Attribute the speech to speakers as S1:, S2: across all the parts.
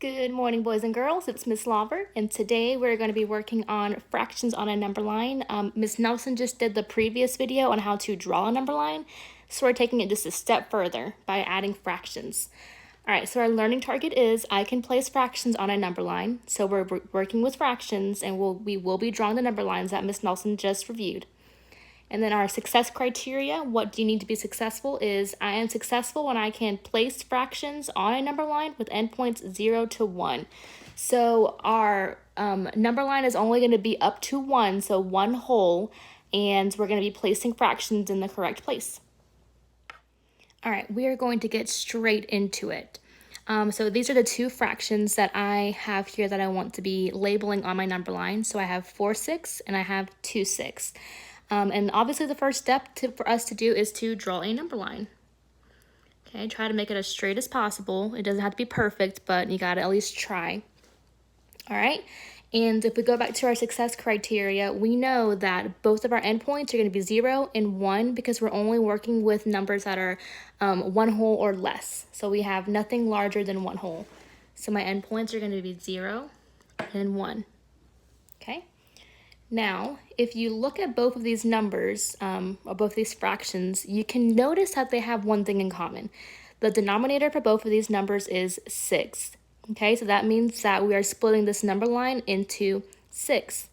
S1: Good morning, boys and girls. It's Miss Lauver, and today we're going to be working on fractions on a number line. Miss Nelson just did the previous video on how to draw a number line, so we're taking it just a step further by adding fractions. All right, so our learning target is I can place fractions on a number line. So we're working with fractions, and we will be drawing the number lines that Miss Nelson just reviewed. And then our success criteria, what do you need to be successful, is I am successful when I can place fractions on a number line with endpoints 0 to 1. So our number line is only going to be up to 1, so one whole, and we're going to be placing fractions in the correct place. All right, we are going to get straight into it. So these are the two fractions that I have here that I want to be labeling on my number line. So I have 4/6 and I have 2/6. And obviously the first step for us to do is to draw a number line. Okay, try to make it as straight as possible. It doesn't have to be perfect, but you gotta at least try. All right, and if we go back to our success criteria, we know that both of our endpoints are gonna be 0 and 1 because we're only working with numbers that are one whole or less. So we have nothing larger than one whole. So my endpoints are gonna be 0 and 1, okay? Now, if you look at both of these numbers, or both these fractions, you can notice that they have one thing in common. The denominator for both of these numbers is 6. Okay, so that means that we are splitting this number line into 6.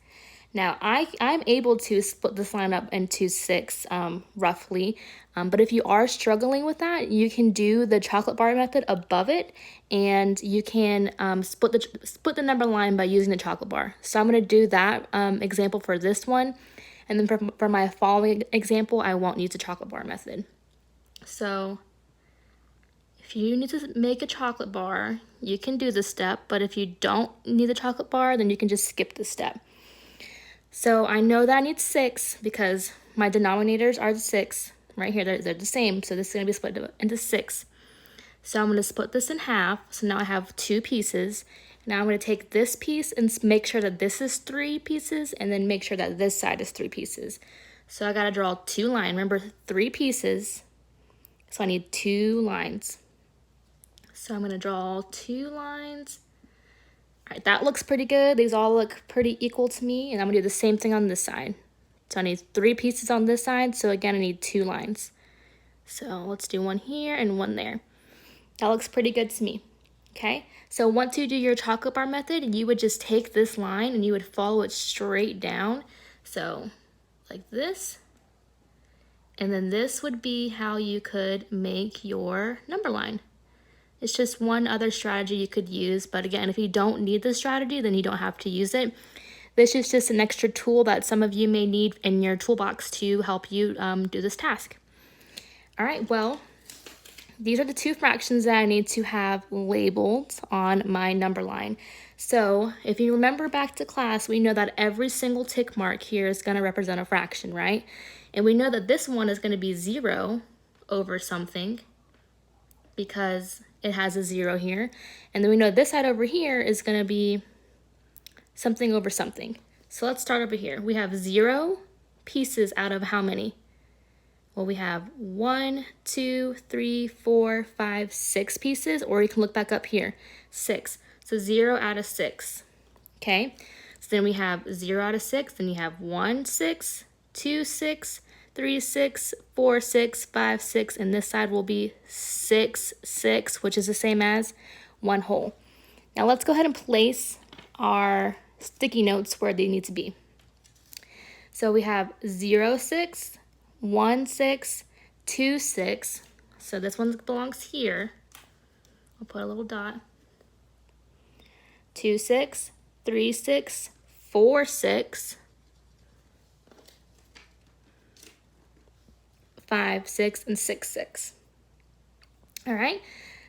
S1: Now, I'm able to split this line up into 6 roughly, but if you are struggling with that, you can do the chocolate bar method above it, and you can split the number line by using the chocolate bar. So I'm going to do that example for this one, and then for my following example, I won't use the chocolate bar method. So if you need to make a chocolate bar, you can do this step, but if you don't need the chocolate bar, then you can just skip this step. So I know that I need 6 because my denominators are the 6 right here. They're the same, so this is going to be split into 6. So I'm going to split this in half. So now I have 2 pieces. Now I'm going to take this piece and make sure that this is 3 pieces, and then make sure that this side is 3 pieces. So I got to draw 2 lines. Remember, 3 pieces, so I need 2 lines. So I'm going to draw 2 lines. All right, that looks pretty good. These all look pretty equal to me, and I'm gonna do the same thing on this side. So I need 3 pieces on this side, so again, I need 2 lines. So let's do one here and one there. That looks pretty good to me, okay? So once you do your chocolate bar method, you would just take this line and you would follow it straight down. So like this, and then this would be how you could make your number line. It's just one other strategy you could use, but again, if you don't need this strategy, then you don't have to use it. This is just an extra tool that some of you may need in your toolbox to help you do this task. All right, well, these are the 2 fractions that I need to have labeled on my number line. So if you remember back to class, we know that every single tick mark here is going to represent a fraction, right? And we know that this one is going to be 0 over something because it has a 0 here. And then we know this side over here is going to be something over something. So let's start over here. We have 0 pieces out of how many? Well, we have 1, 2, 3, 4, 5, 6 pieces, or you can look back up here, 6. So 0 out of 6, okay? So then we have 0 out of 6, then you have 1, 6, 2, 6, 3, 6, 4, 6, 5, 6, and this side will be 6, 6, which is the same as one whole. Now let's go ahead and place our sticky notes where they need to be. So we have 0, 6, 1, 6, 2, 6. So this one belongs here. I'll put a little dot. 2, 6, 3, 6, 4, 6. 5, 6, and 6, 6. All right,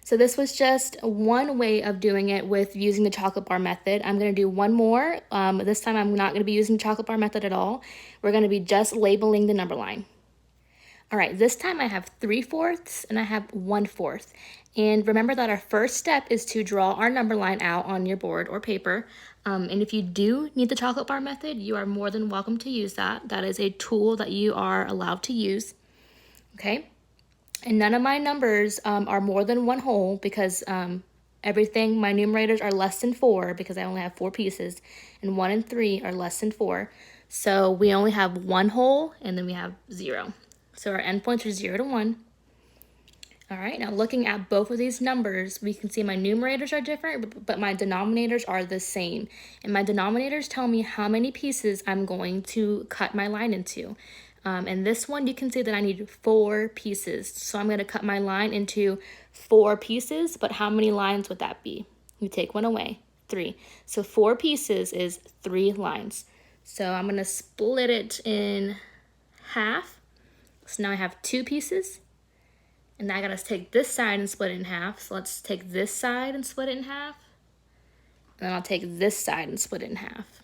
S1: so this was just one way of doing it with using the chocolate bar method. I'm going to do one more. This time I'm not going to be using the chocolate bar method at all. We're going to be just labeling the number line. All right, this time I have 3/4 and I have 1/4. And remember that our first step is to draw our number line out on your board or paper. And if you do need the chocolate bar method, you are more than welcome to use that. That is a tool that you are allowed to use. Okay, and none of my numbers are more than one whole because everything, my numerators are less than 4 because I only have 4 pieces, and 1 and 3 are less than 4. So we only have 1 whole, and then we have 0. So our endpoints are 0 to 1. All right, now looking at both of these numbers, we can see my numerators are different, but my denominators are the same. And my denominators tell me how many pieces I'm going to cut my line into. And this one, you can see that I need 4 pieces. So I'm going to cut my line into 4 pieces, but how many lines would that be? You take 1 away, 3. So 4 pieces is 3 lines. So I'm going to split it in half. So now I have 2 pieces. And now I gotta take this side and split it in half. So let's take this side and split it in half. And then I'll take this side and split it in half.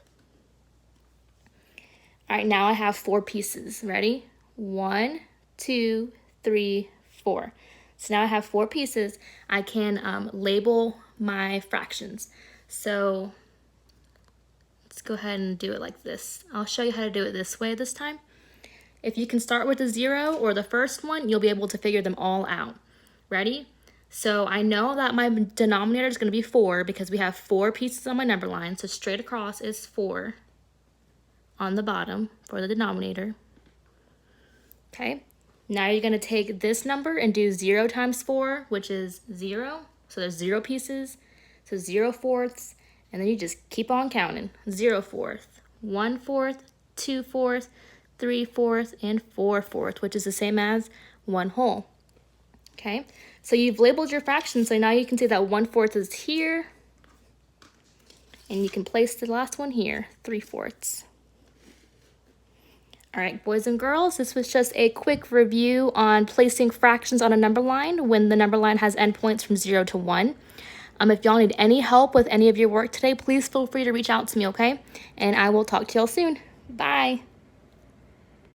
S1: All right, now I have 4 pieces. Ready? 1, 2, 3, 4. So now I have 4 pieces. I can label my fractions. So let's go ahead and do it like this. I'll show you how to do it this way this time. If you can start with a 0 or the first one, you'll be able to figure them all out. Ready? So I know that my denominator is going to be 4 because we have 4 pieces on my number line. So straight across is 4 on the bottom for the denominator. Okay. Now you're going to take this number and do 0 times 4, which is 0. So there's 0 pieces. So 0 fourths. And then you just keep on counting. 0 fourth, 1 fourth, 2 fourths, 3 fourths, and 4 fourths, which is the same as 1 whole. Okay, so you've labeled your fractions, so now you can see that 1 fourth is here, and you can place the last one here, 3 fourths. All right, boys and girls, this was just a quick review on placing fractions on a number line when the number line has endpoints from 0 to 1. If y'all need any help with any of your work today, please feel free to reach out to me, okay? And I will talk to y'all soon. Bye.